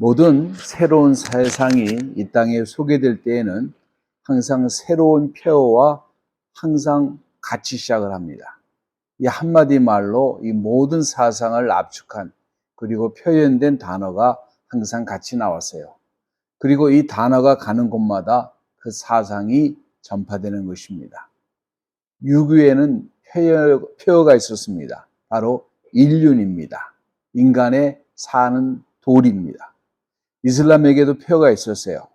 모든 새로운 세상이 이 땅에 소개될 때에는 항상 새로운 폐허와 항상 같이 시작을 합니다. 이 한마디 말로 이 모든 사상을 압축한 그리고 표현된 단어가 항상 같이 나왔어요. 그리고 이 단어가 가는 곳마다 그 사상이 전파되는 것입니다. 유교에는 폐허가 있었습니다. 바로 인륜입니다. 인간의 사는 도리입니다. 이슬람에게도 폐허가 있었어요.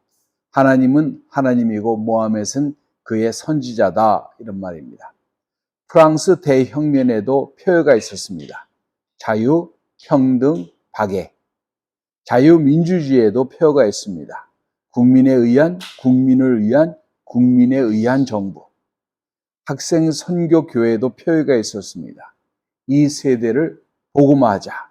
하나님은 하나님이고 모하멧은 그의 선지자다, 이런 말입니다. 프랑스 대혁명에도 폐허가 있었습니다. 자유, 평등, 박애. 자유민주주의에도 폐허가 있습니다. 국민에 의한, 국민을 위한, 국민에 의한 정부. 학생 선교 교회도 폐허가 있었습니다. 이 세대를 복음화하자.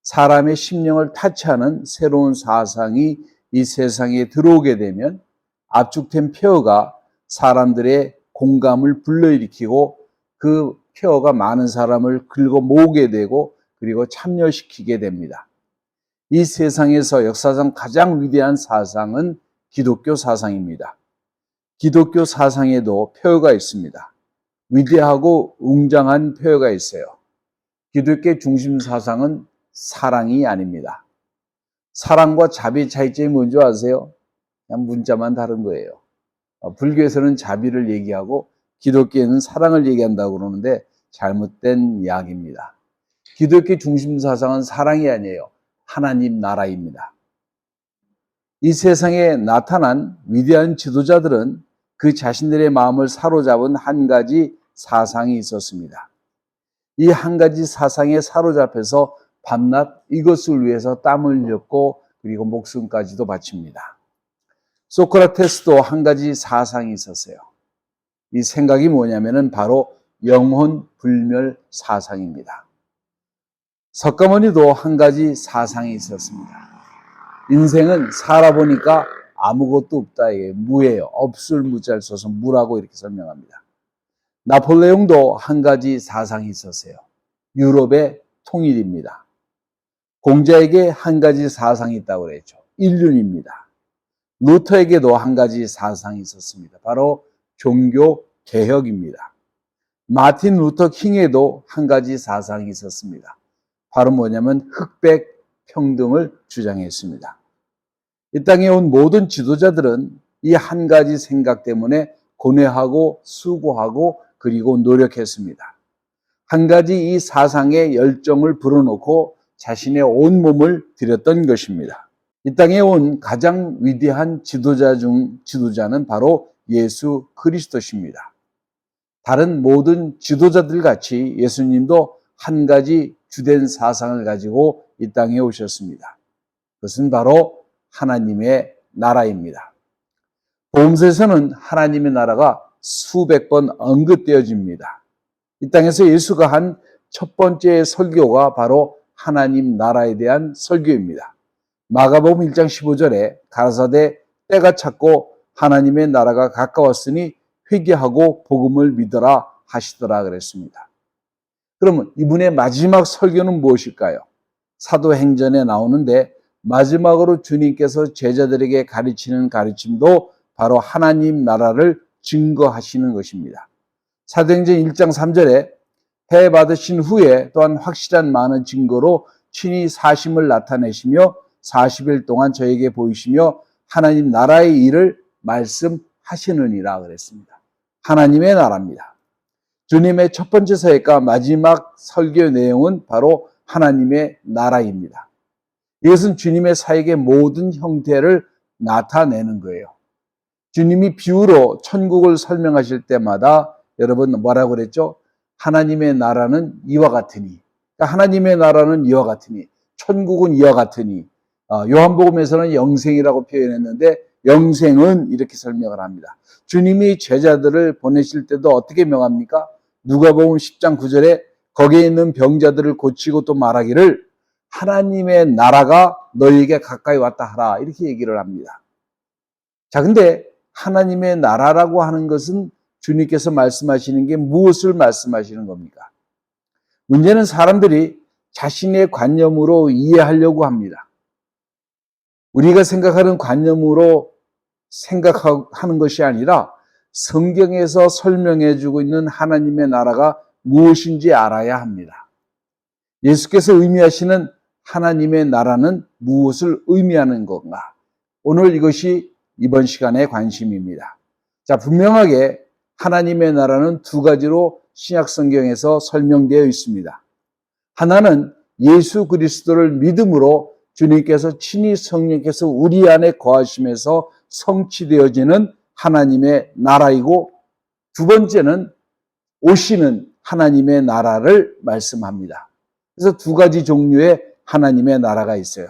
사람의 심령을 타치하는 새로운 사상이 이 세상에 들어오게 되면 압축된 폐허가 사람들의 공감을 불러일으키고 그 폐허가 많은 사람을 긁어 모으게 되고 그리고 참여시키게 됩니다. 이 세상에서 역사상 가장 위대한 사상은 기독교 사상입니다. 기독교 사상에도 폐허가 있습니다. 위대하고 웅장한 폐허가 있어요. 기독교 중심 사상은 사랑이 아닙니다. 사랑과 자비 차이점이 뭔지 아세요? 그냥 문자만 다른 거예요. 불교에서는 자비를 얘기하고 기독교에는 사랑을 얘기한다고 그러는데 잘못된 이야기입니다. 기독교 중심 사상은 사랑이 아니에요. 하나님 나라입니다. 이 세상에 나타난 위대한 지도자들은 그 자신들의 마음을 사로잡은 한 가지 사상이 있었습니다. 이 한 가지 사상에 사로잡혀서 밤낮 이것을 위해서 땀을 흘렸고 그리고 목숨까지도 바칩니다. 소크라테스도 한 가지 사상이 있었어요. 이 생각이 뭐냐면은 바로 영혼 불멸 사상입니다. 석가모니도 한 가지 사상이 있었습니다. 인생은 살아보니까 아무것도 없다. 이게 무예요. 없을 무자를 써서 무라고 이렇게 설명합니다. 나폴레옹도 한 가지 사상이 있었어요. 유럽의 통일입니다. 공자에게 한 가지 사상이 있다고 그랬죠. 인륜입니다. 루터에게도 한 가지 사상이 있었습니다. 바로 종교 개혁입니다. 마틴 루터 킹에도 한 가지 사상이 있었습니다. 바로 뭐냐면 흑백 평등을 주장했습니다. 이 땅에 온 모든 지도자들은 이 한 가지 생각 때문에 고뇌하고 수고하고 그리고 노력했습니다. 한 가지 이 사상의 열정을 불어넣고 자신의 온 몸을 들였던 것입니다. 이 땅에 온 가장 위대한 지도자 중 지도자는 바로 예수 그리스도십니다. 다른 모든 지도자들 같이 예수님도 한 가지 주된 사상을 가지고 이 땅에 오셨습니다. 그것은 바로 하나님의 나라입니다. 복음서에서는 하나님의 나라가 수백 번 언급되어집니다. 이 땅에서 예수가 한 첫 번째 설교가 바로 하나님 나라에 대한 설교입니다. 마가복음 1장 15절에 가라사대 때가 찼고 하나님의 나라가 가까웠으니 회개하고 복음을 믿어라 하시더라 그랬습니다. 그러면 이분의 마지막 설교는 무엇일까요? 사도행전에 나오는데 마지막으로 주님께서 제자들에게 가르치는 가르침도 바로 하나님 나라를 증거하시는 것입니다. 사도행전 1장 3절에 배 받으신 후에 또한 확실한 많은 증거로 친히 사심을 나타내시며 40일 동안 저에게 보이시며 하나님 나라의 일을 말씀하시느니라 그랬습니다. 하나님의 나라입니다. 주님의 첫 번째 사역과 마지막 설교 내용은 바로 하나님의 나라입니다. 이것은 주님의 사역의 모든 형태를 나타내는 거예요. 주님이 비유로 천국을 설명하실 때마다 여러분 뭐라고 그랬죠? 하나님의 나라는 이와 같으니, 그러니까 하나님의 나라는 이와 같으니, 천국은 이와 같으니, 요한복음에서는 영생이라고 표현했는데 영생은 이렇게 설명을 합니다. 주님이 제자들을 보내실 때도 어떻게 명합니까? 누가복음 10장 9절에 거기에 있는 병자들을 고치고 또 말하기를 하나님의 나라가 너희에게 가까이 왔다 하라, 이렇게 얘기를 합니다. 자, 근데 하나님의 나라라고 하는 것은 주님께서 말씀하시는 게 무엇을 말씀하시는 겁니까? 문제는 사람들이 자신의 관념으로 이해하려고 합니다. 우리가 생각하는 관념으로 생각하는 것이 아니라 성경에서 설명해 주고 있는 하나님의 나라가 무엇인지 알아야 합니다. 예수께서 의미하시는 하나님의 나라는 무엇을 의미하는 건가? 오늘 이것이 이번 시간의 관심입니다. 자, 분명하게 하나님의 나라는 두 가지로 신약 성경에서 설명되어 있습니다. 하나는 예수 그리스도를 믿음으로 주님께서 친히 성령께서 우리 안에 거하심에서 성취되어지는 하나님의 나라이고, 두 번째는 오시는 하나님의 나라를 말씀합니다. 그래서 두 가지 종류의 하나님의 나라가 있어요.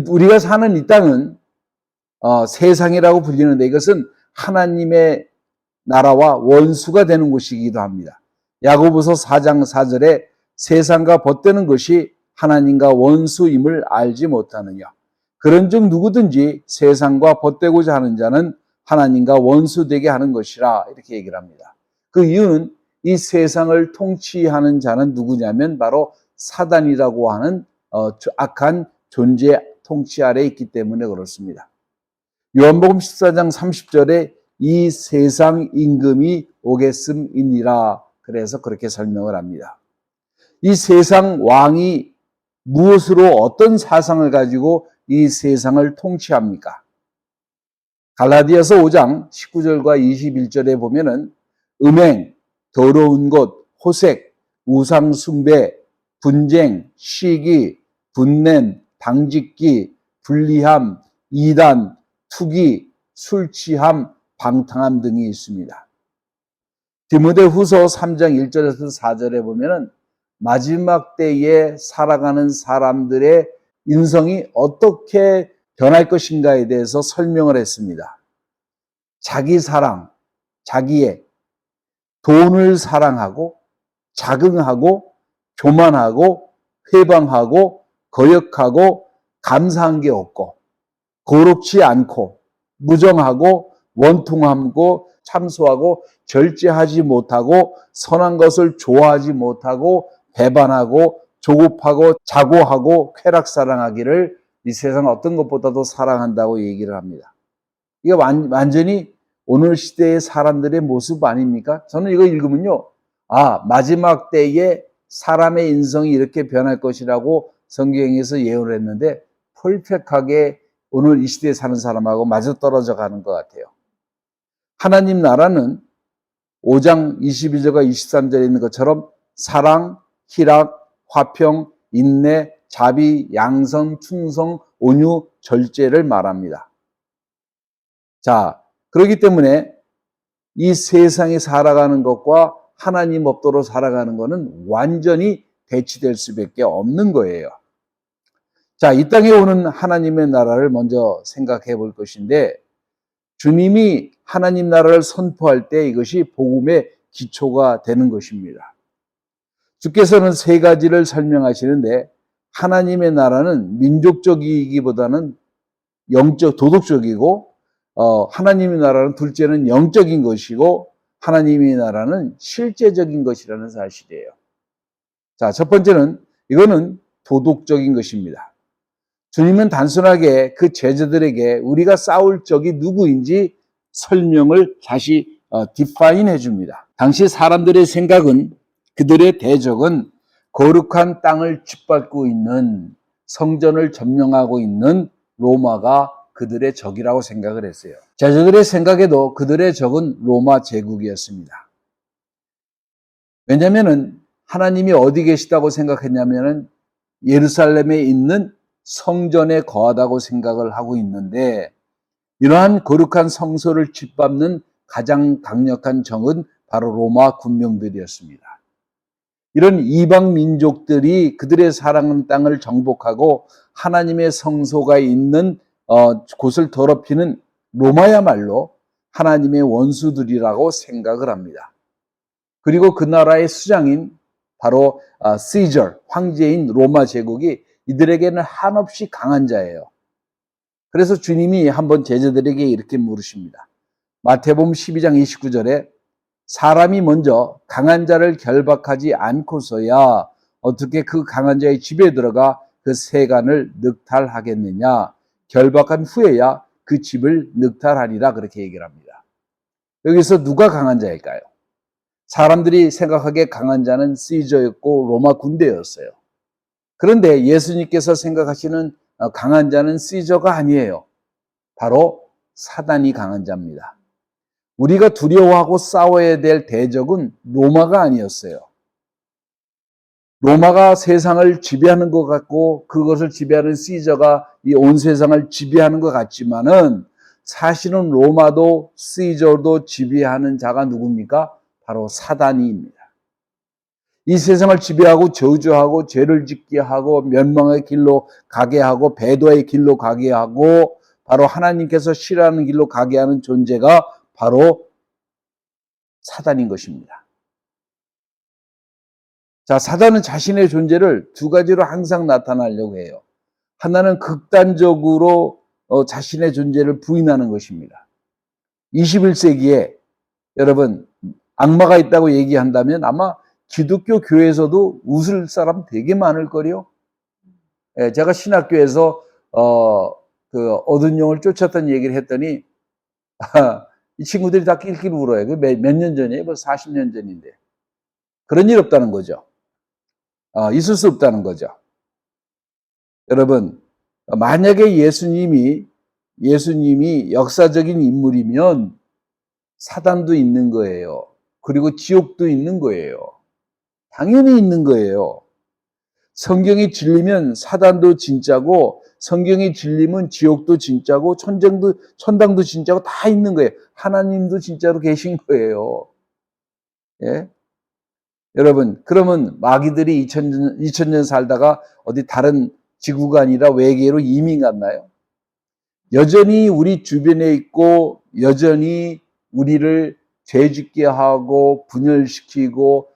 우리가 사는 이 땅은 세상이라고 불리는데, 이것은 하나님의 나라와 원수가 되는 곳이기도 합니다. 야고보서 4장 4절에 세상과 벗되는 것이 하나님과 원수임을 알지 못하느냐. 그런즉 누구든지 세상과 벗되고자 하는 자는 하나님과 원수되게 하는 것이라, 이렇게 얘기를 합니다. 그 이유는 이 세상을 통치하는 자는 누구냐면 바로 사단이라고 하는 악한 존재 통치 아래에 있기 때문에 그렇습니다. 요한복음 14장 30절에 이 세상 임금이 오겠음이니라, 그래서 그렇게 설명을 합니다. 이 세상 왕이 무엇으로, 어떤 사상을 가지고 이 세상을 통치합니까? 갈라디아서 5장 19절과 21절에 보면은 음행, 더러운 것, 호색, 우상 숭배, 분쟁, 시기, 분냄, 당짓기, 불리함, 이단, 투기, 술 취함, 방탕함 등이 있습니다. 디모데후서 3장 1절에서 4절에 보면은 마지막 때에 살아가는 사람들의 인성이 어떻게 변할 것인가에 대해서 설명을 했습니다. 자기 사랑, 자기의 돈을 사랑하고 자긍하고 교만하고 회방하고 거역하고 감사한 게 없고 거룩지 않고 무정하고 원통하고 참소하고 절제하지 못하고 선한 것을 좋아하지 못하고 배반하고 조급하고 자고하고 쾌락사랑하기를 이 세상 어떤 것보다도 사랑한다고 얘기를 합니다. 이게 완전히 오늘 시대의 사람들의 모습 아닙니까? 저는 이거 읽으면요, 마지막 때에 사람의 인성이 이렇게 변할 것이라고 성경에서 예언을 했는데 퍼펙트하게 오늘 이 시대에 사는 사람하고 맞아떨어져 가는 것 같아요. 하나님 나라는 5장 22절과 23절에 있는 것처럼 사랑, 희락, 화평, 인내, 자비, 양선, 충성, 온유, 절제를 말합니다. 자, 그렇기 때문에 이 세상에 살아가는 것과 하나님 법도로 살아가는 것은 완전히 대치될 수밖에 없는 거예요. 자, 이 땅에 오는 하나님의 나라를 먼저 생각해 볼 것인데, 주님이 하나님 나라를 선포할 때 이것이 복음의 기초가 되는 것입니다. 주께서는 세 가지를 설명하시는데, 하나님의 나라는 민족적이기보다는 영적, 도덕적이고, 하나님의 나라는 둘째는 영적인 것이고, 하나님의 나라는 실제적인 것이라는 사실이에요. 자, 첫 번째는 이거는 도덕적인 것입니다. 주님은 단순하게 그 제자들에게 우리가 싸울 적이 누구인지 설명을 다시 디파인 해줍니다. 당시 사람들의 생각은, 그들의 대적은 거룩한 땅을 짓밟고 있는, 성전을 점령하고 있는 로마가 그들의 적이라고 생각을 했어요. 제자들의 생각에도 그들의 적은 로마 제국이었습니다. 왜냐하면 하나님이 어디 계시다고 생각했냐면 예루살렘에 있는 성전에 거하다고 생각을 하고 있는데, 이러한 거룩한 성소를 짓밟는 가장 강력한 적은 바로 로마 군병들이었습니다. 이런 이방 민족들이 그들의 사랑하는 땅을 정복하고 하나님의 성소가 있는 곳을 더럽히는 로마야말로 하나님의 원수들이라고 생각을 합니다. 그리고 그 나라의 수장인 바로 시저, 황제인 로마 제국이 이들에게는 한없이 강한 자예요. 그래서 주님이 한번 제자들에게 이렇게 물으십니다. 마태복음 12장 29절에 사람이 먼저 강한 자를 결박하지 않고서야 어떻게 그 강한 자의 집에 들어가 그 세간을 늑탈하겠느냐. 결박한 후에야 그 집을 늑탈하리라. 그렇게 얘기를 합니다. 여기서 누가 강한 자일까요? 사람들이 생각하기에 강한 자는 시저였고 로마 군대였어요. 그런데 예수님께서 생각하시는 강한 자는 시저가 아니에요. 바로 사단이 강한 자입니다. 우리가 두려워하고 싸워야 될 대적은 로마가 아니었어요. 로마가 세상을 지배하는 것 같고 그것을 지배하는 시저가 이 온 세상을 지배하는 것 같지만은 사실은 로마도 시저도 지배하는 자가 누굽니까? 바로 사단입니다. 이 세상을 지배하고 저주하고 죄를 짓게 하고 멸망의 길로 가게 하고 배도의 길로 가게 하고 바로 하나님께서 싫어하는 길로 가게 하는 존재가 바로 사단인 것입니다. 자, 사단은 자신의 존재를 두 가지로 항상 나타나려고 해요. 하나는 극단적으로 자신의 존재를 부인하는 것입니다. 21세기에 여러분 악마가 있다고 얘기한다면 아마 기독교 교회에서도 웃을 사람 되게 많을 거요. 예, 제가 신학교에서 그 어두운 영을 쫓았던 얘기를 했더니 이 친구들이 다 낄낄 울어요. 그 몇 년 전이에요? 벌써 40년 전인데. 그런 일 없다는 거죠. 있을 수 없다는 거죠. 여러분, 만약에 예수님이 역사적인 인물이면 사단도 있는 거예요. 그리고 지옥도 있는 거예요. 당연히 있는 거예요. 성경이 진리면 사단도 진짜고 성경이 진리면 지옥도 진짜고 천당도 진짜고 다 있는 거예요. 하나님도 진짜로 계신 거예요. 예? 여러분, 그러면 마귀들이 2000년 살다가 어디 다른 지구가 아니라 외계로 이민 갔나요? 여전히 우리 주변에 있고 여전히 우리를 죄짓게 하고 분열시키고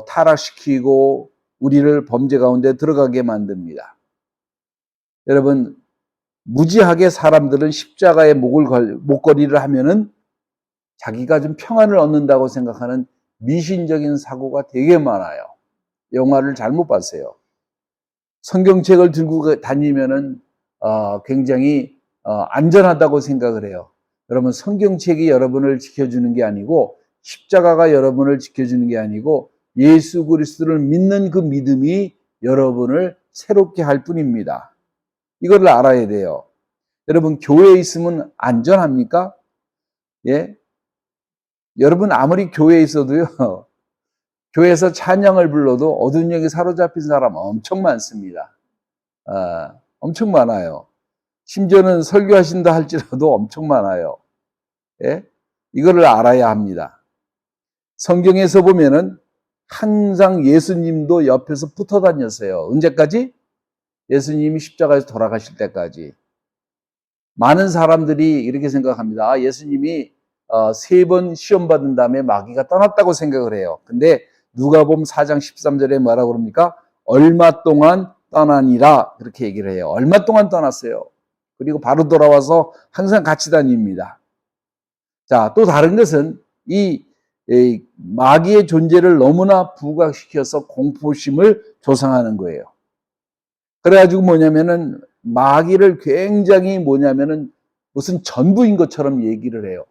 타락시키고 우리를 범죄 가운데 들어가게 만듭니다. 여러분, 무지하게 사람들은 십자가에 목걸이를 하면은 자기가 좀 평안을 얻는다고 생각하는 미신적인 사고가 되게 많아요. 영화를 잘못 봤어요. 성경책을 들고 다니면은 굉장히 안전하다고 생각을 해요. 여러분, 성경책이 여러분을 지켜주는 게 아니고 십자가가 여러분을 지켜주는 게 아니고 예수 그리스도를 믿는 그 믿음이 여러분을 새롭게 할 뿐입니다. 이걸 알아야 돼요. 여러분, 교회에 있으면 안전합니까? 예? 여러분, 아무리 교회에 있어도요, 교회에서 찬양을 불러도 어두운 영에 사로잡힌 사람 엄청 많습니다. 엄청 많아요. 심지어는 설교하신다 할지라도 엄청 많아요. 예? 이거를 알아야 합니다. 성경에서 보면은 항상 예수님도 옆에서 붙어 다녔어요. 언제까지? 예수님이 십자가에서 돌아가실 때까지. 많은 사람들이 이렇게 생각합니다. 예수님이 3번 시험 받은 다음에 마귀가 떠났다고 생각을 해요. 근데 누가복음 4장 13절에 뭐라고 그럽니까? 얼마 동안 떠나니라 그렇게 얘기를 해요. 얼마 동안 떠났어요. 그리고 바로 돌아와서 항상 같이 다닙니다. 자, 또 다른 것은 이 마귀의 존재를 너무나 부각시켜서 공포심을 조성하는 거예요. 그래가지고 뭐냐면은 마귀를 굉장히 무슨 전부인 것처럼 얘기를 해요.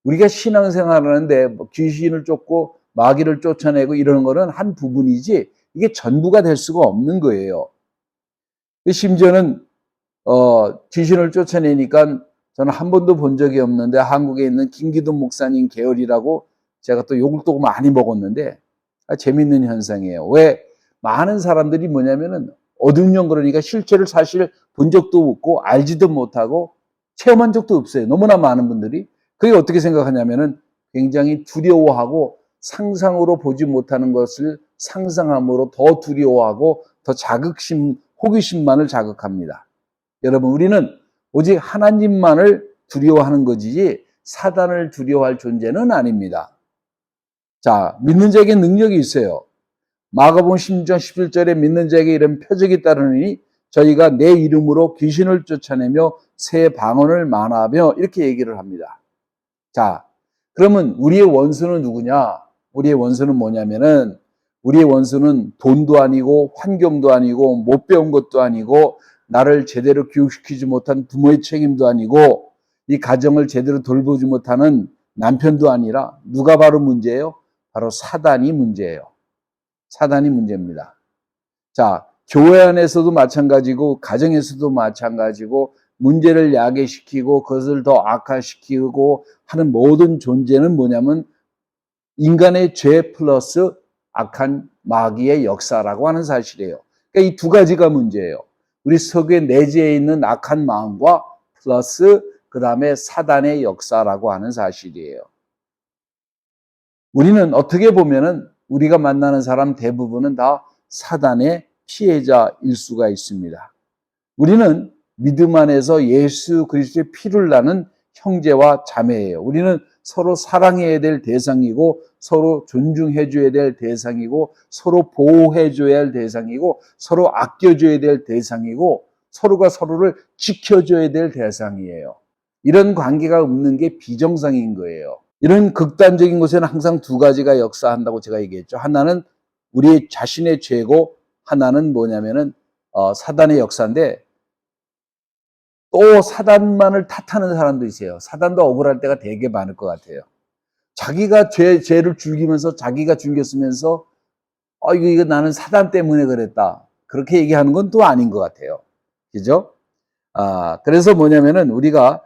우리가 신앙생활을 하는데 귀신을 쫓고 마귀를 쫓아내고 이러는 거는 한 부분이지 이게 전부가 될 수가 없는 거예요. 심지어는 귀신을 쫓아내니까 저는 한 번도 본 적이 없는데 한국에 있는 김기돈 목사님 계열이라고 제가 또 욕을 또 많이 먹었는데 재밌는 현상이에요. 왜 많은 사람들이 뭐냐면은 어두운 영 그러니까 실체를 사실 본 적도 없고 알지도 못하고 체험한 적도 없어요. 너무나 많은 분들이. 그게 어떻게 생각하냐면은 굉장히 두려워하고 상상으로 보지 못하는 것을 상상함으로 더 두려워하고 더 호기심만을 자극합니다. 여러분, 우리는 오직 하나님만을 두려워하는 거지 사단을 두려워할 존재는 아닙니다. 자, 믿는 자에게 능력이 있어요. 마가복음 16장 11절에 믿는 자에게 이런 표적이 따르니 저희가 내 이름으로 귀신을 쫓아내며 새 방언을 말하며 이렇게 얘기를 합니다. 자, 그러면 우리의 원수는 누구냐? 우리의 원수는 뭐냐면은 우리의 원수는 돈도 아니고 환경도 아니고 못 배운 것도 아니고 나를 제대로 교육시키지 못한 부모의 책임도 아니고 이 가정을 제대로 돌보지 못하는 남편도 아니라 누가 바로 문제예요? 바로 사단이 문제예요. 사단이 문제입니다. 자, 교회 안에서도 마찬가지고 가정에서도 마찬가지고 문제를 야기시키고 그것을 더 악화시키고 하는 모든 존재는 뭐냐면 인간의 죄 플러스 악한 마귀의 역사라고 하는 사실이에요. 그러니까 이 두 가지가 문제예요. 우리 속에 내재해 있는 악한 마음과 플러스 그 다음에 사단의 역사라고 하는 사실이에요. 우리는 어떻게 보면은 우리가 만나는 사람 대부분은 다 사단의 피해자일 수가 있습니다. 우리는 믿음 안에서 예수 그리스도의 피를 나는 형제와 자매예요. 우리는 서로 사랑해야 될 대상이고 서로 존중해줘야 될 대상이고 서로 보호해줘야 할 대상이고 서로 아껴줘야 될 대상이고 서로가 서로를 지켜줘야 될 대상이에요. 이런 관계가 없는 게 비정상인 거예요. 이런 극단적인 곳에는 항상 두 가지가 역사한다고 제가 얘기했죠. 하나는 우리 자신의 죄고 하나는 뭐냐면은 사단의 역사인데 또 사단만을 탓하는 사람도 있어요. 사단도 억울할 때가 되게 많을 것 같아요. 자기가 죄를 즐기면서 자기가 즐겼으면서 이거 나는 사단 때문에 그랬다. 그렇게 얘기하는 건 또 아닌 것 같아요. 그죠? 그래서 뭐냐면은 우리가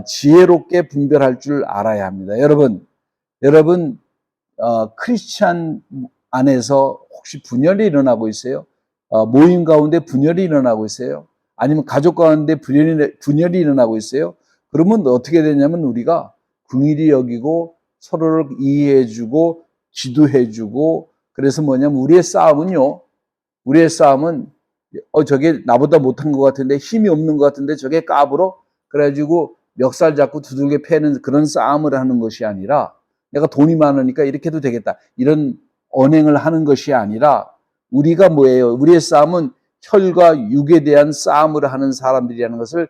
지혜롭게 분별할 줄 알아야 합니다. 여러분, 크리스찬 안에서 혹시 분열이 일어나고 있어요? 모임 가운데 분열이 일어나고 있어요? 아니면 가족 가운데 분열이 일어나고 있어요? 그러면 어떻게 되냐면 우리가 긍휼히 여기고 서로를 이해해주고 지도해주고 그래서 뭐냐면 우리의 싸움은 저게 나보다 못한 것 같은데 힘이 없는 것 같은데 저게 까불어? 그래가지고 멱살 잡고 두들겨 패는 그런 싸움을 하는 것이 아니라 내가 돈이 많으니까 이렇게 해도 되겠다. 이런 언행을 하는 것이 아니라 우리가 뭐예요? 우리의 싸움은 혈과 육에 대한 싸움을 하는 사람들이라는 것을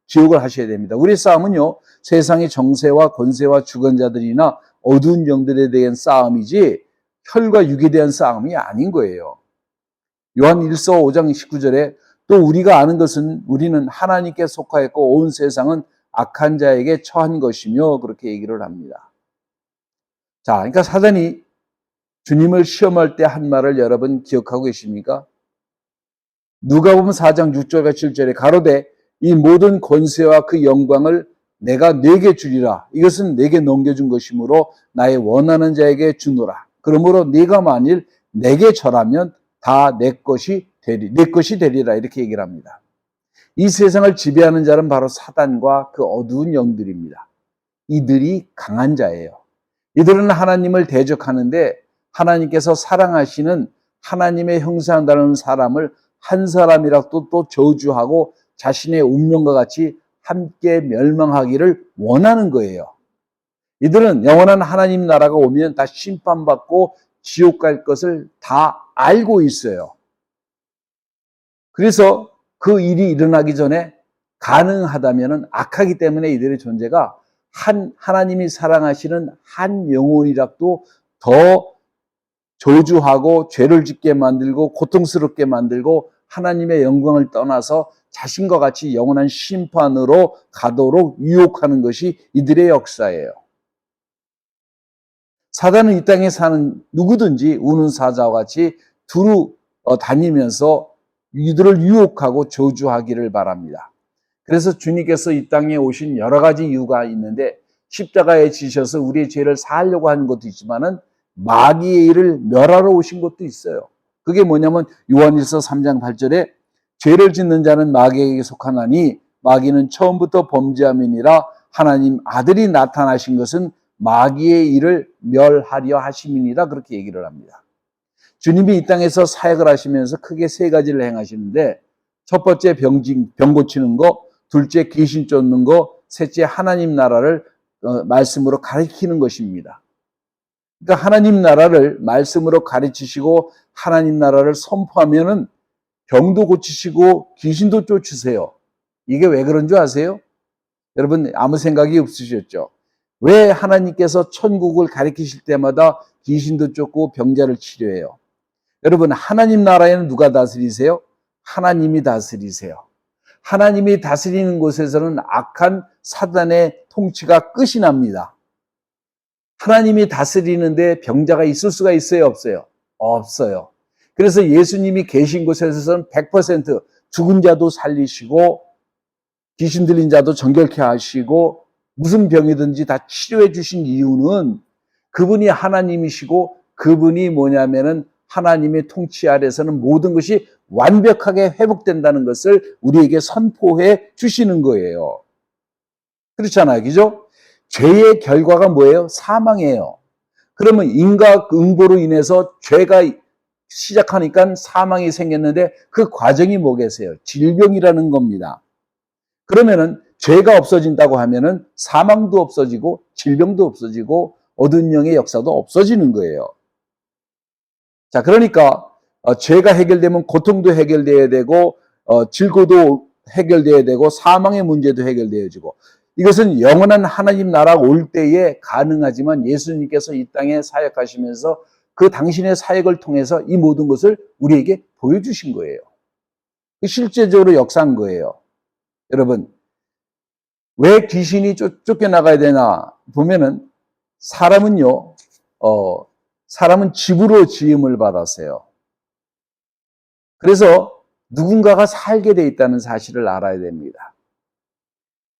기억을 하셔야 됩니다. 우리의 싸움은요. 세상의 정세와 권세와 주권자들이나 어두운 영들에 대한 싸움이지 혈과 육에 대한 싸움이 아닌 거예요. 요한 1서 5장 19절에 또 우리가 아는 것은 우리는 하나님께 속하였고 온 세상은 악한 자에게 처한 것이며 그렇게 얘기를 합니다. 자, 그러니까 사단이 주님을 시험할 때 한 말을 여러분 기억하고 계십니까? 누가복음 4장 6절과 7절에 가로되 이 모든 권세와 그 영광을 내가 네게 주리라. 이것은 네게 넘겨준 것이므로 나의 원하는 자에게 주노라. 그러므로 네가 만일 내게 절하면 다 내 것이 되리라. 이렇게 얘기를 합니다. 이 세상을 지배하는 자는 바로 사단과 그 어두운 영들입니다. 이들이 강한 자예요. 이들은 하나님을 대적하는데 하나님께서 사랑하시는 하나님의 형상다른 사람을 한 사람이라도 또 저주하고 자신의 운명과 같이 함께 멸망하기를 원하는 거예요. 이들은 영원한 하나님 나라가 오면 다 심판받고 지옥 갈 것을 다 알고 있어요. 그래서 그 일이 일어나기 전에 가능하다면 악하기 때문에 이들의 존재가 하나님이 사랑하시는 한 영혼이라도 더 저주하고 죄를 짓게 만들고 고통스럽게 만들고 하나님의 영광을 떠나서 자신과 같이 영원한 심판으로 가도록 유혹하는 것이 이들의 역사예요. 사단은 이 땅에 사는 누구든지 우는 사자와 같이 두루 다니면서 이들을 유혹하고 저주하기를 바랍니다. 그래서 주님께서 이 땅에 오신 여러 가지 이유가 있는데 십자가에 지셔서 우리의 죄를 사하려고 하는 것도 있지만은 마귀의 일을 멸하러 오신 것도 있어요. 그게 뭐냐면 요한일서 3장 8절에 죄를 짓는 자는 마귀에게 속하나니 마귀는 처음부터 범죄함이니라 하나님 아들이 나타나신 것은 마귀의 일을 멸하려 하심이니라 그렇게 얘기를 합니다. 주님이 이 땅에서 사역을 하시면서 크게 세 가지를 행하시는데 첫 번째 병 고치는 거, 둘째 귀신 쫓는 거, 셋째 하나님 나라를 말씀으로 가르치는 것입니다. 그러니까 하나님 나라를 말씀으로 가르치시고 하나님 나라를 선포하면은 병도 고치시고 귀신도 쫓으세요. 이게 왜 그런 줄 아세요? 여러분 아무 생각이 없으셨죠? 왜 하나님께서 천국을 가리키실 때마다 귀신도 쫓고 병자를 치료해요? 여러분, 하나님 나라에는 누가 다스리세요? 하나님이 다스리세요. 하나님이 다스리는 곳에서는 악한 사단의 통치가 끝이 납니다. 하나님이 다스리는데 병자가 있을 수가 있어요, 없어요? 없어요. 그래서 예수님이 계신 곳에서는 100% 죽은 자도 살리시고 귀신 들린 자도 정결케 하시고 무슨 병이든지 다 치료해 주신 이유는 그분이 하나님이시고 그분이 뭐냐면은 하나님의 통치 아래서는 모든 것이 완벽하게 회복된다는 것을 우리에게 선포해 주시는 거예요. 그렇잖아요. 그죠? 죄의 결과가 뭐예요? 사망이에요. 그러면 인과응보로 인해서 죄가 시작하니까 사망이 생겼는데 그 과정이 뭐겠어요? 질병이라는 겁니다. 그러면은 죄가 없어진다고 하면은 사망도 없어지고 질병도 없어지고 어두운 영의 역사도 없어지는 거예요. 자, 그러니까 죄가 해결되면 고통도 해결돼야 되고 질고도 해결돼야 되고 사망의 문제도 해결되어지고 이것은 영원한 하나님 나라 올 때에 가능하지만 예수님께서 이 땅에 사역하시면서 그 당신의 사역을 통해서 이 모든 것을 우리에게 보여주신 거예요. 실제적으로 역사한 거예요. 여러분, 왜 귀신이 쫓겨나가야 되나 보면은 사람은요, 사람은 집으로 지음을 받았어요. 그래서 누군가가 살게 돼 있다는 사실을 알아야 됩니다.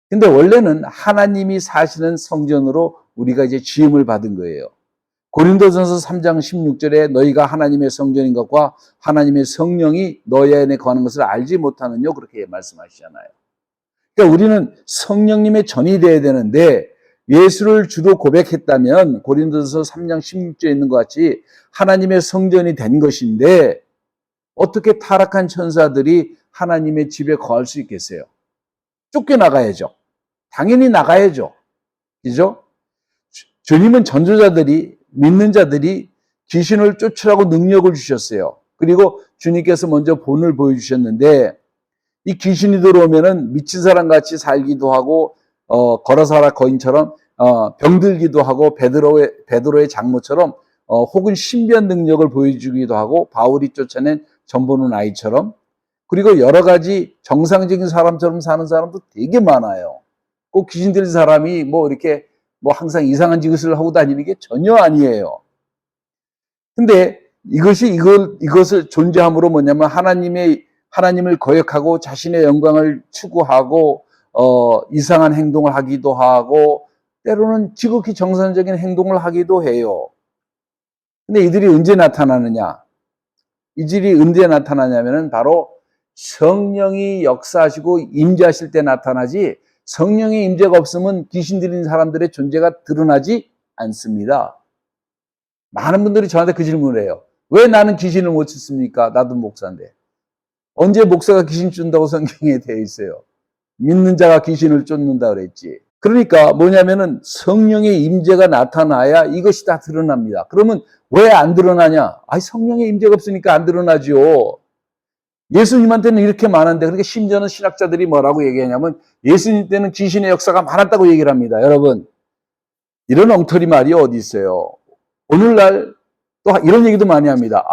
근데 원래는 하나님이 사시는 성전으로 우리가 이제 지음을 받은 거예요. 고린도전서 3장 16절에 너희가 하나님의 성전인 것과 하나님의 성령이 너희 안에 거하는 것을 알지 못하느뇨 그렇게 말씀하시잖아요. 그러니까 우리는 성령님의 전이 되어야 되는데 예수를 주로 고백했다면 고린도전서 3장 16절에 있는 것 같이 하나님의 성전이 된 것인데 어떻게 타락한 천사들이 하나님의 집에 거할 수 있겠어요? 쫓겨나가야죠. 당연히 나가야죠. 그죠? 주님은 전도자들이 믿는 자들이 귀신을 쫓으라고 능력을 주셨어요. 그리고 주님께서 먼저 본을 보여주셨는데 이 귀신이 들어오면은 미친 사람 같이 살기도 하고 걸어서라 거인처럼 병들기도 하고 베드로의 장모처럼 혹은 신비한 능력을 보여주기도 하고 바울이 쫓아낸 전보는 아이처럼 그리고 여러 가지 정상적인 사람처럼 사는 사람도 되게 많아요. 꼭 귀신 들린 사람이 뭐 이렇게 뭐 항상 이상한 짓을 하고 다니는 게 전혀 아니에요. 근데 이것을 존재함으로 뭐냐면 하나님을 거역하고 자신의 영광을 추구하고 이상한 행동을 하기도 하고 때로는 지극히 정상적인 행동을 하기도 해요. 근데 이들이 언제 나타나느냐? 이들이 언제 나타나냐면은 바로 성령이 역사하시고 임재하실 때 나타나지 성령의 임재가 없으면 귀신 들린 사람들의 존재가 드러나지 않습니다. 많은 분들이 저한테 그 질문을 해요. 왜 나는 귀신을 못 쫓습니까? 나도 목사인데. 언제 목사가 귀신 쫓는다고 성경에 되어 있어요? 믿는 자가 귀신을 쫓는다 그랬지. 그러니까 뭐냐면은 성령의 임재가 나타나야 이것이 다 드러납니다. 그러면 왜 안 드러나냐? 성령의 임재가 없으니까 안 드러나죠. 예수님한테는 이렇게 많은데 그렇게 심지어는 신학자들이 뭐라고 얘기하냐면 예수님 때는 귀신의 역사가 많았다고 얘기를 합니다. 여러분, 이런 엉터리 말이 어디 있어요? 오늘날 또 이런 얘기도 많이 합니다.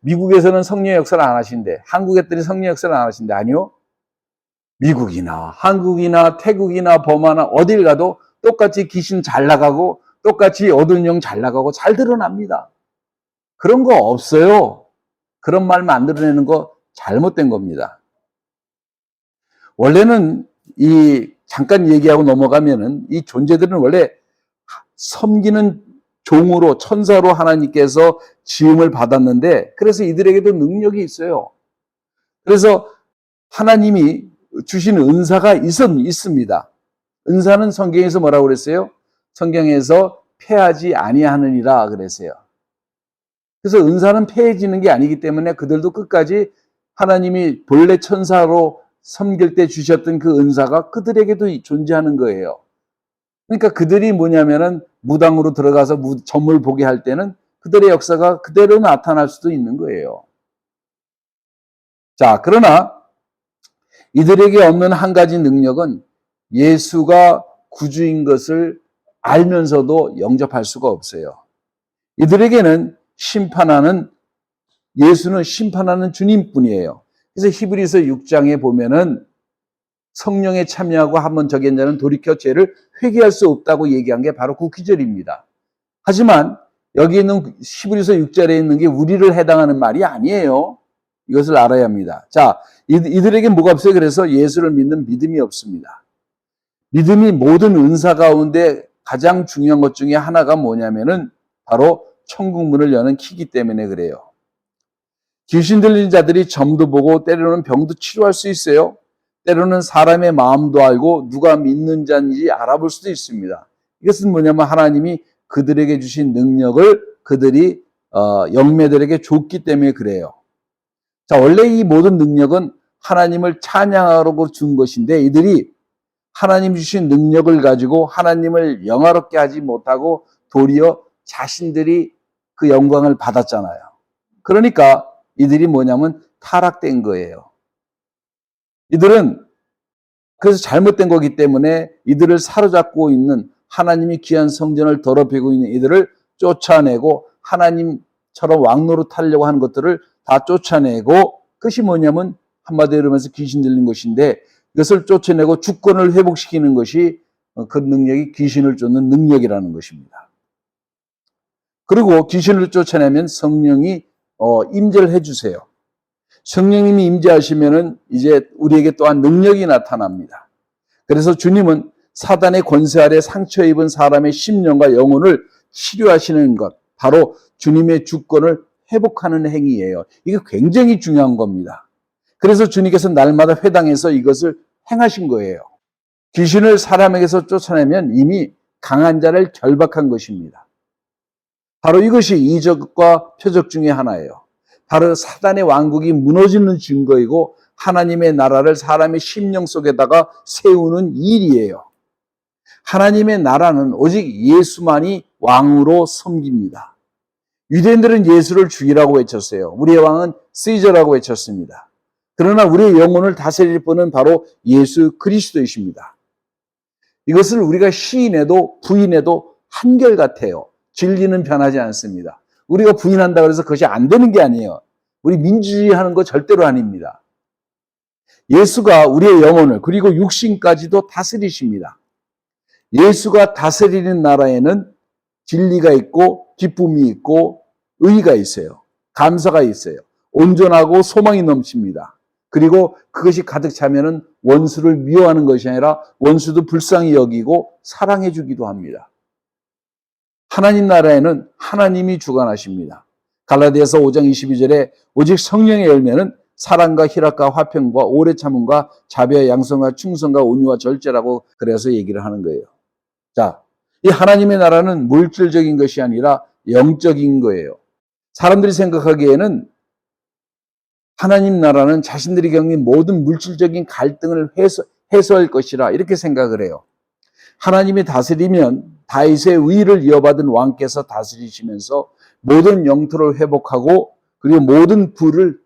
미국에서는 성령의 역사를 안 하신대. 한국 애들이 성령의 역사를 안 하신대. 아니요. 미국이나 한국이나 태국이나 버마나 어딜 가도 똑같이 귀신 잘 나가고 똑같이 어두운 영 잘 나가고 잘 드러납니다. 그런 거 없어요. 그런 말 만들어내는 거 잘못된 겁니다. 원래는 잠깐 얘기하고 넘어가면은 이 존재들은 원래 섬기는 종으로 천사로 하나님께서 지음을 받았는데 그래서 이들에게도 능력이 있어요. 그래서 하나님이 주신 은사가 있습니다. 은사는 성경에서 뭐라고 그랬어요? 성경에서 패하지 아니하느니라 그랬어요. 그래서 은사는 패해지는 게 아니기 때문에 그들도 끝까지 하나님이 본래 천사로 섬길 때 주셨던 그 은사가 그들에게도 존재하는 거예요. 그러니까 그들이 뭐냐면은 무당으로 들어가서 점을 보게 할 때는 그들의 역사가 그대로 나타날 수도 있는 거예요. 자, 그러나 이들에게 없는 한 가지 능력은 예수가 구주인 것을 알면서도 영접할 수가 없어요. 이들에게는 예수는 심판하는 주님뿐이에요. 그래서 히브리서 6장에 보면은 성령에 참여하고 한번 저기한 자는 돌이켜 죄를 회개할 수 없다고 얘기한 게 바로 그 구절입니다. 하지만 여기 있는 히브리서 6절에 있는 게 우리를 해당하는 말이 아니에요. 이것을 알아야 합니다. 자, 이들에게 뭐가 없어요? 그래서 예수를 믿는 믿음이 없습니다. 믿음이 모든 은사 가운데 가장 중요한 것 중에 하나가 뭐냐면은 바로 천국 문을 여는 키기 때문에 그래요. 귀신 들린 자들이 점도 보고 때로는 병도 치료할 수 있어요. 때로는 사람의 마음도 알고 누가 믿는 자인지 알아볼 수도 있습니다. 이것은 뭐냐면 하나님이 그들에게 주신 능력을 그들이 영매들에게 줬기 때문에 그래요. 자, 원래 이 모든 능력은 하나님을 찬양하라고 준 것인데 이들이 하나님 주신 능력을 가지고 하나님을 영화롭게 하지 못하고 도리어 자신들이 그 영광을 받았잖아요. 그러니까 이들이 뭐냐면 타락된 거예요. 이들은 그래서 잘못된 거기 때문에 이들을 사로잡고 있는 하나님이 귀한 성전을 더럽히고 있는 이들을 쫓아내고 하나님처럼 왕노릇하려고 하는 것들을 다 쫓아내고 그것이 뭐냐면 한마디로 이러면서 귀신 들린 것인데 이것을 쫓아내고 주권을 회복시키는 것이 그 능력이 귀신을 쫓는 능력이라는 것입니다. 그리고 귀신을 쫓아내면 성령이 임재를 해주세요. 성령님이 임재하시면은 이제 우리에게 또한 능력이 나타납니다. 그래서 주님은 사단의 권세 아래 상처 입은 사람의 심령과 영혼을 치료하시는 것, 바로 주님의 주권을 회복하는 행위예요. 이게 굉장히 중요한 겁니다. 그래서 주님께서 날마다 회당에서 이것을 행하신 거예요. 귀신을 사람에게서 쫓아내면 이미 강한 자를 결박한 것입니다. 바로 이것이 이적과 표적 중에 하나예요. 바로 사단의 왕국이 무너지는 증거이고 하나님의 나라를 사람의 심령 속에다가 세우는 일이에요. 하나님의 나라는 오직 예수만이 왕으로 섬깁니다. 유대인들은 예수를 주이라고 외쳤어요. 우리의 왕은 시저라고 외쳤습니다. 그러나 우리의 영혼을 다스릴 분은 바로 예수 그리스도이십니다. 이것을 우리가 시인해도 부인해도 한결같아요. 진리는 변하지 않습니다. 우리가 부인한다고 해서 그것이 안 되는 게 아니에요. 우리 민주주의 하는 거 절대로 아닙니다. 예수가 우리의 영혼을 그리고 육신까지도 다스리십니다. 예수가 다스리는 나라에는 진리가 있고 기쁨이 있고 의의가 있어요. 감사가 있어요. 온전하고 소망이 넘칩니다. 그리고 그것이 가득 차면은 원수를 미워하는 것이 아니라 원수도 불쌍히 여기고 사랑해 주기도 합니다. 하나님 나라에는 하나님이 주관하십니다. 갈라디아서 5장 22절에 오직 성령의 열매는 사랑과 희락과 화평과 오래 참음과 자비와 양성과 충성과 온유와 절제라고 그래서 얘기를 하는 거예요. 자, 이 하나님의 나라는 물질적인 것이 아니라 영적인 거예요. 사람들이 생각하기에는 하나님 나라는 자신들이 겪는 모든 물질적인 갈등을 해소할 것이라 이렇게 생각을 해요. 하나님이 다스리면 다윗의 의를 이어받은 왕께서 다스리시면서 모든 영토를 회복하고 그리고 모든 부를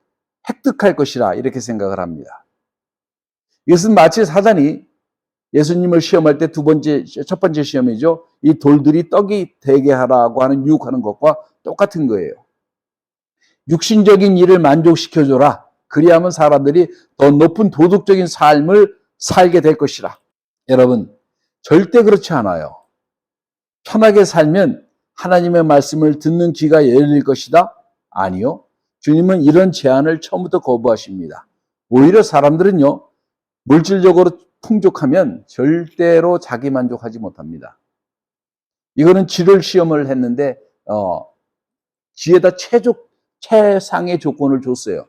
획득할 것이라 이렇게 생각을 합니다. 이것은 마치 사단이 예수님을 시험할 때 첫 번째 시험이죠. 이 돌들이 떡이 되게 하라고 하는 유혹하는 것과 똑같은 거예요. 육신적인 일을 만족시켜줘라. 그리하면 사람들이 더 높은 도덕적인 삶을 살게 될 것이라. 여러분, 절대 그렇지 않아요. 편하게 살면 하나님의 말씀을 듣는 귀가 열릴 것이다? 아니요. 주님은 이런 제안을 처음부터 거부하십니다. 오히려 사람들은요, 물질적으로 풍족하면 절대로 자기 만족하지 못합니다. 이거는 지를 시험을 했는데, 지에다 최상의 조건을 줬어요.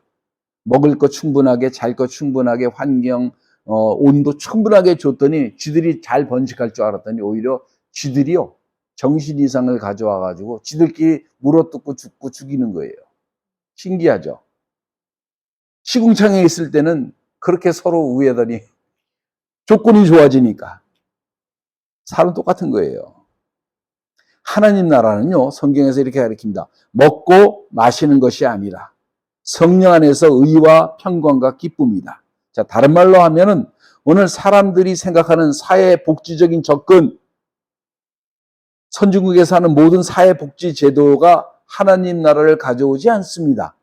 먹을 거 충분하게, 잘 거 충분하게, 환경, 온도 충분하게 줬더니 쥐들이 잘 번식할 줄 알았더니 오히려 쥐들이요, 정신 이상을 가져와가지고 쥐들끼리 물어뜯고 죽고 죽이는 거예요. 신기하죠? 시궁창에 있을 때는 그렇게 서로 우애하더니 조건이 좋아지니까 사람 똑같은 거예요. 하나님 나라는요, 성경에서 이렇게 가르칩니다. 먹고 마시는 것이 아니라 성령 안에서 의와 평강과 기쁨이다. 자, 다른 말로 하면은 오늘 사람들이 생각하는 사회 복지적인 접근, 선진국에 사는 모든 사회복지 제도가 하나님 나라를 가져오지 않습니다.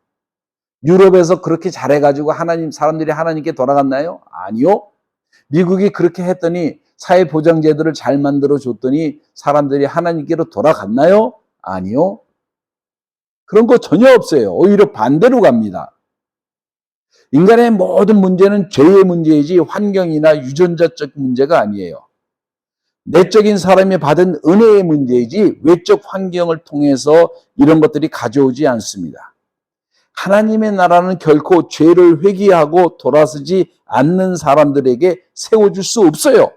유럽에서 그렇게 잘해가지고 사람들이 하나님께 돌아갔나요? 아니요. 미국이 그렇게 했더니 사회보장제도를 잘 만들어줬더니 사람들이 하나님께로 돌아갔나요? 아니요. 그런 거 전혀 없어요. 오히려 반대로 갑니다. 인간의 모든 문제는 죄의 문제이지 환경이나 유전자적 문제가 아니에요. 내적인 사람이 받은 은혜의 문제이지 외적 환경을 통해서 이런 것들이 가져오지 않습니다. 하나님의 나라는 결코 죄를 회개하고 돌아서지 않는 사람들에게 세워줄 수 없어요.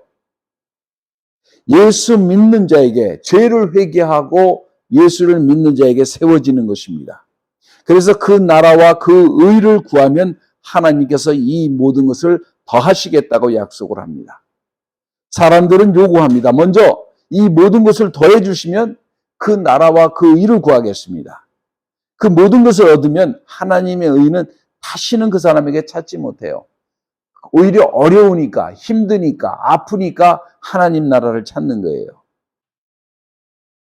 예수 믿는 자에게, 죄를 회개하고 예수를 믿는 자에게 세워지는 것입니다. 그래서 그 나라와 그 의를 구하면 하나님께서 이 모든 것을 더하시겠다고 약속을 합니다. 사람들은 요구합니다. 먼저 이 모든 것을 더해 주시면 그 나라와 그 의를 구하겠습니다. 그 모든 것을 얻으면 하나님의 의는 다시는 그 사람에게 찾지 못해요. 오히려 어려우니까, 힘드니까, 아프니까 하나님 나라를 찾는 거예요.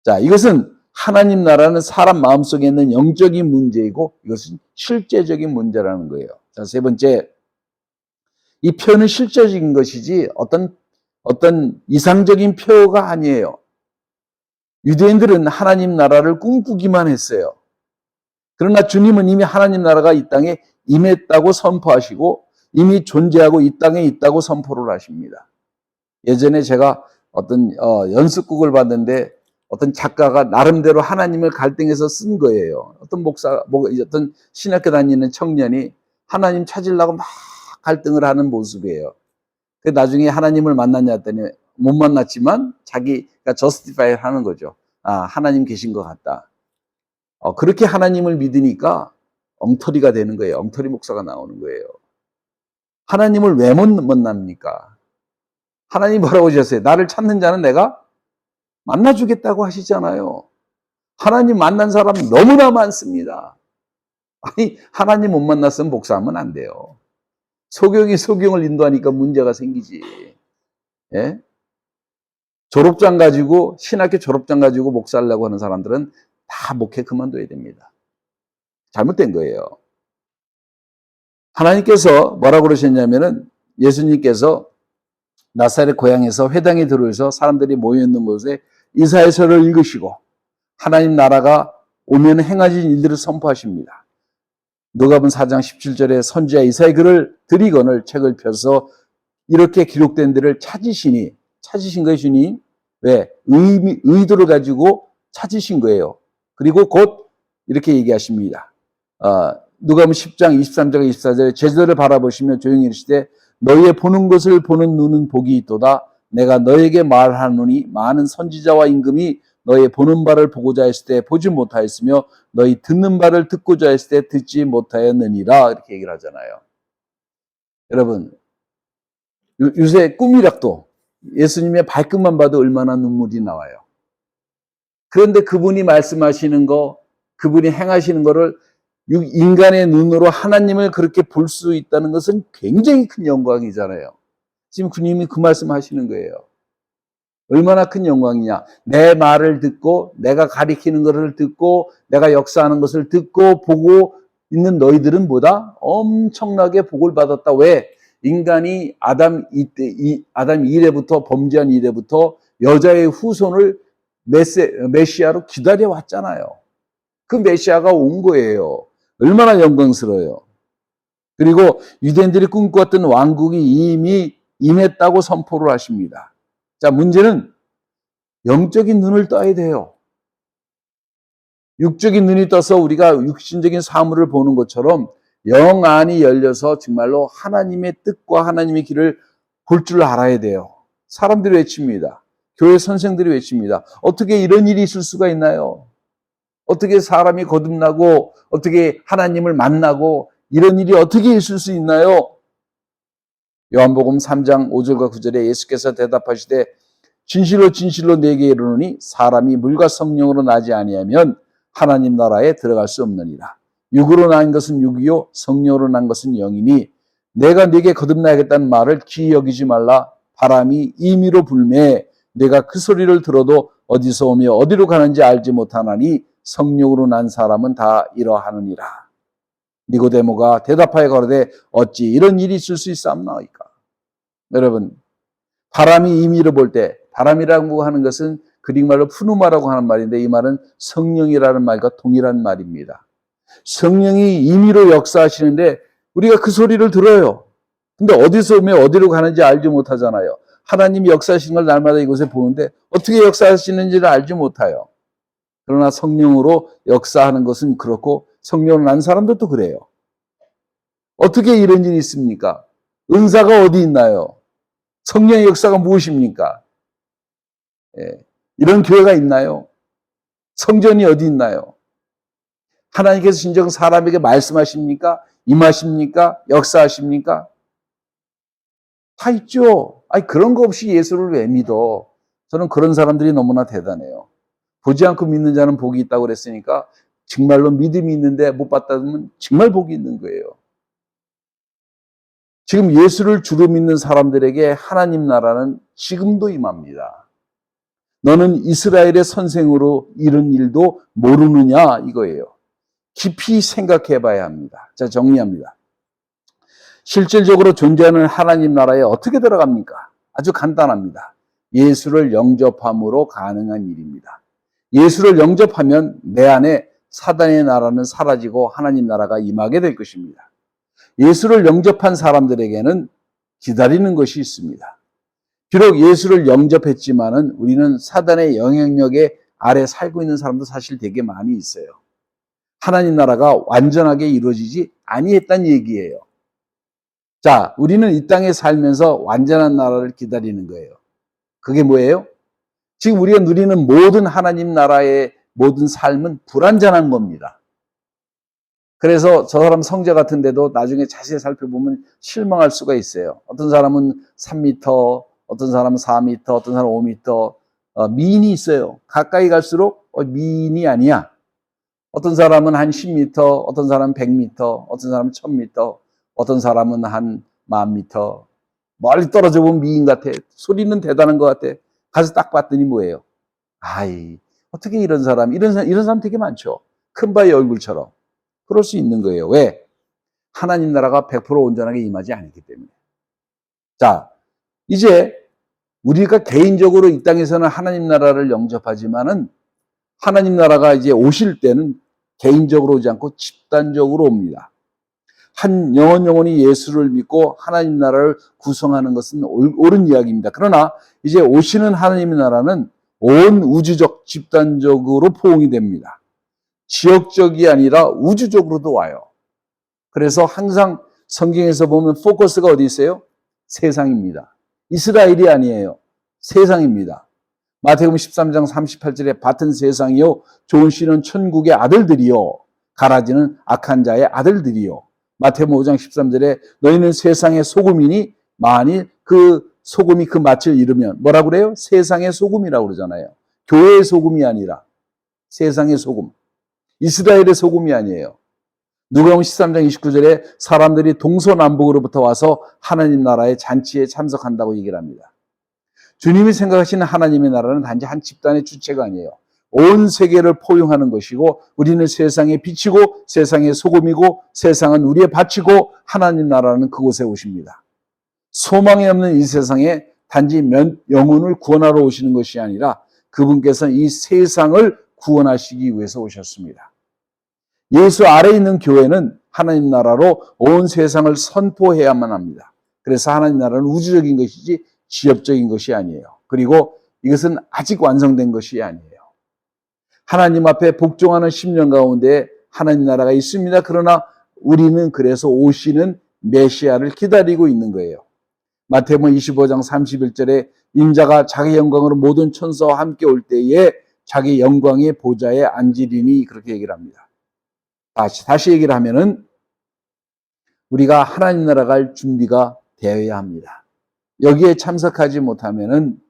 자, 이것은 하나님 나라는 사람 마음속에 있는 영적인 문제이고 이것은 실제적인 문제라는 거예요. 자, 세 번째, 이 표현은 실제적인 것이지 어떤 이상적인 표가 아니에요. 유대인들은 하나님 나라를 꿈꾸기만 했어요. 그러나 주님은 이미 하나님 나라가 이 땅에 임했다고 선포하시고 이미 존재하고 이 땅에 있다고 선포를 하십니다. 예전에 제가 어떤 연습곡을 봤는데 어떤 작가가 나름대로 하나님을 갈등해서 쓴 거예요. 어떤 신학교 다니는 청년이 하나님 찾으려고 막 갈등을 하는 모습이에요. 그 나중에 하나님을 만났냐 했더니 못 만났지만 자기가 저스티파이 하는 거죠. 아, 하나님 계신 것 같다. 그렇게 하나님을 믿으니까 엉터리가 되는 거예요. 엉터리 목사가 나오는 거예요. 하나님을 왜 못 만납니까? 하나님 뭐라고 하셨어요? 나를 찾는 자는 내가 만나주겠다고 하시잖아요. 하나님 만난 사람 너무나 많습니다. 아니, 하나님 못 만났으면 목사하면 안 돼요. 소경이 소경을 인도하니까 문제가 생기지. 예? 신학교 졸업장 가지고 목사하려고 하는 사람들은 다 목회 그만둬야 됩니다. 잘못된 거예요. 하나님께서 뭐라고 그러셨냐면은 예수님께서 나사렛 고향에서 회당에 들어오셔서 사람들이 모여있는 곳에 이사야서를 읽으시고 하나님 나라가 오면 행하신 일들을 선포하십니다. 누가복음 4장 17절에 선지자 이사야 글을 드리거늘 책을 펴서 이렇게 기록된 데를 찾으신 거예요, 주님. 왜? 의도를 가지고 찾으신 거예요. 그리고 곧 이렇게 얘기하십니다. 누가복음 10장 23절 24절에 제자들을 바라보시며 조용히 이르시되 너희의 보는 것을 보는 눈은 복이 있도다. 내가 너에게 말하노니 많은 선지자와 임금이 너희 보는 바를 보고자 했을 때 보지 못하였으며 너희 듣는 바를 듣고자 했을 때 듣지 못하였느니라. 이렇게 얘기를 하잖아요. 여러분, 요새 꿈이락도 예수님의 발끝만 봐도 얼마나 눈물이 나와요. 그런데 그분이 말씀하시는 거, 그분이 행하시는 거를 인간의 눈으로 하나님을 그렇게 볼 수 있다는 것은 굉장히 큰 영광이잖아요. 지금 주님이 그 말씀 하시는 거예요. 얼마나 큰 영광이냐. 내 말을 듣고 내가 가리키는 것을 듣고 내가 역사하는 것을 듣고 보고 있는 너희들은 뭐다? 엄청나게 복을 받았다. 왜? 인간이 아담 이래부터 범죄한 이래부터 여자의 후손을 메시아로 기다려 왔잖아요. 그 메시아가 온 거예요. 얼마나 영광스러워요. 그리고 유대인들이 꿈꿔왔던 왕국이 이미 임했다고 선포를 하십니다. 자, 문제는 영적인 눈을 떠야 돼요. 육적인 눈이 떠서 우리가 육신적인 사물을 보는 것처럼 영 안이 열려서 정말로 하나님의 뜻과 하나님의 길을 볼 줄 알아야 돼요. 사람들이 외칩니다. 교회 선생들이 외칩니다. 어떻게 이런 일이 있을 수가 있나요? 어떻게 사람이 거듭나고 어떻게 하나님을 만나고 이런 일이 어떻게 있을 수 있나요? 요한복음 3장 5절과 9절에 예수께서 대답하시되 진실로 진실로 내게 이르노니 사람이 물과 성령으로 나지 아니하면 하나님 나라에 들어갈 수 없느니라. 육으로 난 것은 육이요 성령으로 난 것은 영이니 내가 네게 거듭나야겠다는 말을 기이 여기지 말라. 바람이 임의로 불매 내가 그 소리를 들어도 어디서 오며 어디로 가는지 알지 못하나니 성령으로 난 사람은 다 이러하느니라. 니고데모가 대답하여 가로되 어찌 이런 일이 있을 수 있사옵나이까. 여러분, 바람이 임의로 볼 때, 바람이라고 하는 것은 그릭말로 푸누마라고 하는 말인데 이 말은 성령이라는 말과 동일한 말입니다. 성령이 임의로 역사하시는데 우리가 그 소리를 들어요. 근데 어디서 오며 어디로 가는지 알지 못하잖아요. 하나님이 역사하시는 걸 날마다 이곳에 보는데 어떻게 역사하시는지를 알지 못해요. 그러나 성령으로 역사하는 것은 그렇고 성령을 난 사람들도 그래요. 어떻게 이런 일이 있습니까? 은사가 어디 있나요? 성령의 역사가 무엇입니까? 예. 이런 교회가 있나요? 성전이 어디 있나요? 하나님께서 진정 사람에게 말씀하십니까? 임하십니까? 역사하십니까? 다 있죠. 아니, 그런 거 없이 예수를 왜 믿어? 저는 그런 사람들이 너무나 대단해요. 보지 않고 믿는 자는 복이 있다고 그랬으니까 정말로 믿음이 있는데 못 봤다면 정말 복이 있는 거예요. 지금 예수를 주로 믿는 사람들에게 하나님 나라는 지금도 임합니다. 너는 이스라엘의 선생으로 이런 일도 모르느냐 이거예요. 깊이 생각해 봐야 합니다. 자, 정리합니다. 실질적으로 존재하는 하나님 나라에 어떻게 들어갑니까? 아주 간단합니다. 예수를 영접함으로 가능한 일입니다. 예수를 영접하면 내 안에 사단의 나라는 사라지고 하나님 나라가 임하게 될 것입니다. 예수를 영접한 사람들에게는 기다리는 것이 있습니다. 비록 예수를 영접했지만은 우리는 사단의 영향력에 아래 살고 있는 사람도 사실 되게 많이 있어요. 하나님 나라가 완전하게 이루어지지 아니했다는 얘기예요. 자, 우리는 이 땅에 살면서 완전한 나라를 기다리는 거예요. 그게 뭐예요? 지금 우리가 누리는 모든 하나님 나라의 모든 삶은 불완전한 겁니다. 그래서 저 사람 성자 같은데도 나중에 자세히 살펴보면 실망할 수가 있어요. 어떤 사람은 3m, 어떤 사람은 4m, 어떤 사람은 5m, 미인이 있어요. 가까이 갈수록 미인이 아니야. 어떤 사람은 한 10m, 어떤 사람은 100m, 어떤 사람은 1000m, 어떤 사람은 한 10,000m. 멀리 떨어져 보면 미인 같아. 소리는 대단한 것 같아. 가서 딱 봤더니 뭐예요? 아이, 어떻게 이런 사람 되게 많죠. 큰 바위 얼굴처럼. 그럴 수 있는 거예요. 왜? 하나님 나라가 100% 온전하게 임하지 않기 때문에. 자, 이제 우리가 개인적으로 이 땅에서는 하나님 나라를 영접하지만은 하나님 나라가 이제 오실 때는 개인적으로 오지 않고 집단적으로 옵니다. 한 영혼이 예수를 믿고 하나님 나라를 구성하는 것은 옳은 이야기입니다. 그러나 이제 오시는 하나님의 나라는 온 우주적 집단적으로 포옹이 됩니다. 지역적이 아니라 우주적으로도 와요. 그래서 항상 성경에서 보면 포커스가 어디 있어요? 세상입니다. 이스라엘이 아니에요. 세상입니다. 마태복음 13장 38절에 밭은 세상이요 좋은 씨는 천국의 아들들이요 가라지는 악한 자의 아들들이요. 마태복음 5장 13절에 너희는 세상의 소금이니 만일 그 소금이 그 맛을 잃으면 뭐라고 그래요? 세상의 소금이라고 그러잖아요. 교회의 소금이 아니라 세상의 소금. 이스라엘의 소금이 아니에요. 누가복음 13장 29절에 사람들이 동서남북으로부터 와서 하나님 나라의 잔치에 참석한다고 얘기를 합니다. 주님이 생각하시는 하나님의 나라는 단지 한 집단의 주체가 아니에요. 온 세계를 포용하는 것이고 우리는 세상의 빛이고 세상의 소금이고 세상은 우리의 밭이고 하나님 나라는 그곳에 오십니다. 소망이 없는 이 세상에 단지 영혼을 구원하러 오시는 것이 아니라 그분께서는 이 세상을 구원하시기 위해서 오셨습니다. 예수 아래에 있는 교회는 하나님 나라로 온 세상을 선포해야만 합니다. 그래서 하나님 나라는 우주적인 것이지 지역적인 것이 아니에요. 그리고 이것은 아직 완성된 것이 아니에요. 하나님 앞에 복종하는 10년 가운데 하나님 나라가 있습니다. 그러나 우리는 그래서 오시는 메시아를 기다리고 있는 거예요. 마태복음 25장 31절에 인자가 자기 영광으로 모든 천사와 함께 올 때에 자기 영광의 보좌에 앉으리니 그렇게 얘기를 합니다. 다시 얘기를 하면은 우리가 하나님 나라 갈 준비가 되어야 합니다. 여기에 참석하지 못하면은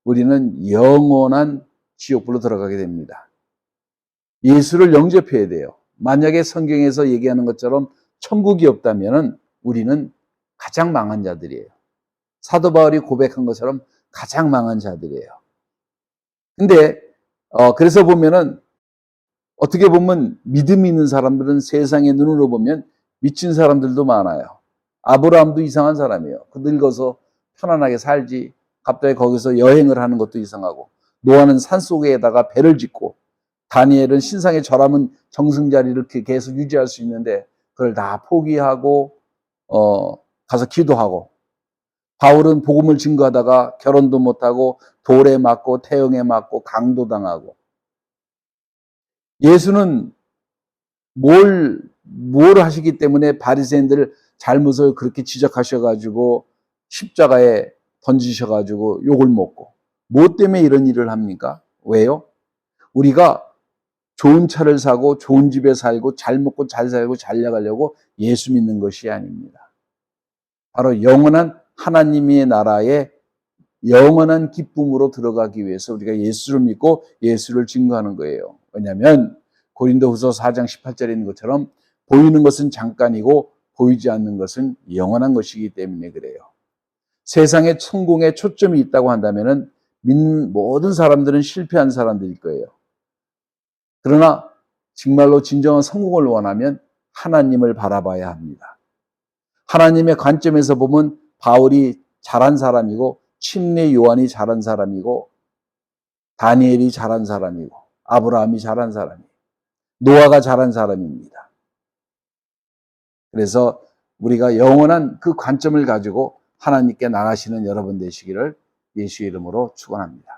우리는 영원한 지옥불로 들어가게 됩니다. 예수를 영접해야 돼요. 만약에 성경에서 얘기하는 것처럼 천국이 없다면은 우리는 가장 망한 자들이에요. 사도 바울이 고백한 것처럼 가장 망한 자들이에요. 근데 그래서 보면은 어떻게 보면 믿음이 있는 사람들은 세상의 눈으로 보면 미친 사람들도 많아요. 아브라함도 이상한 사람이에요. 그 늙어서 편안하게 살지. 갑자기 거기서 여행을 하는 것도 이상하고, 노아는 산속에다가 배를 짓고, 다니엘은 신상에 절하면 정승자리를 이렇게 계속 유지할 수 있는데 그걸 다 포기하고 가서 기도하고, 바울은 복음을 증거하다가 결혼도 못하고 돌에 맞고 태형에 맞고 강도당하고, 예수는 뭘 하시기 때문에 바리새인들 잘못을 그렇게 지적하셔가지고 십자가에 던지셔가지고 욕을 먹고, 뭐 때문에 이런 일을 합니까? 왜요? 우리가 좋은 차를 사고 좋은 집에 살고 잘 먹고 잘 살고 잘 나가려고 예수 믿는 것이 아닙니다. 바로 영원한 하나님의 나라에 영원한 기쁨으로 들어가기 위해서 우리가 예수를 믿고 예수를 증거하는 거예요. 왜냐하면 고린도후서 4장 18절에 있는 것처럼 보이는 것은 잠깐이고 보이지 않는 것은 영원한 것이기 때문에 그래요. 세상에 성공에 초점이 있다고 한다면 믿는 모든 사람들은 실패한 사람들일 거예요. 그러나 정말로 진정한 성공을 원하면 하나님을 바라봐야 합니다. 하나님의 관점에서 보면 바울이 잘한 사람이고, 침례 요한이 잘한 사람이고, 다니엘이 잘한 사람이고, 아브라함이 잘한 사람이고, 노아가 잘한 사람입니다. 그래서 우리가 영원한 그 관점을 가지고 하나님께 나가시는 여러분 되시기를 예수의 이름으로 축원합니다.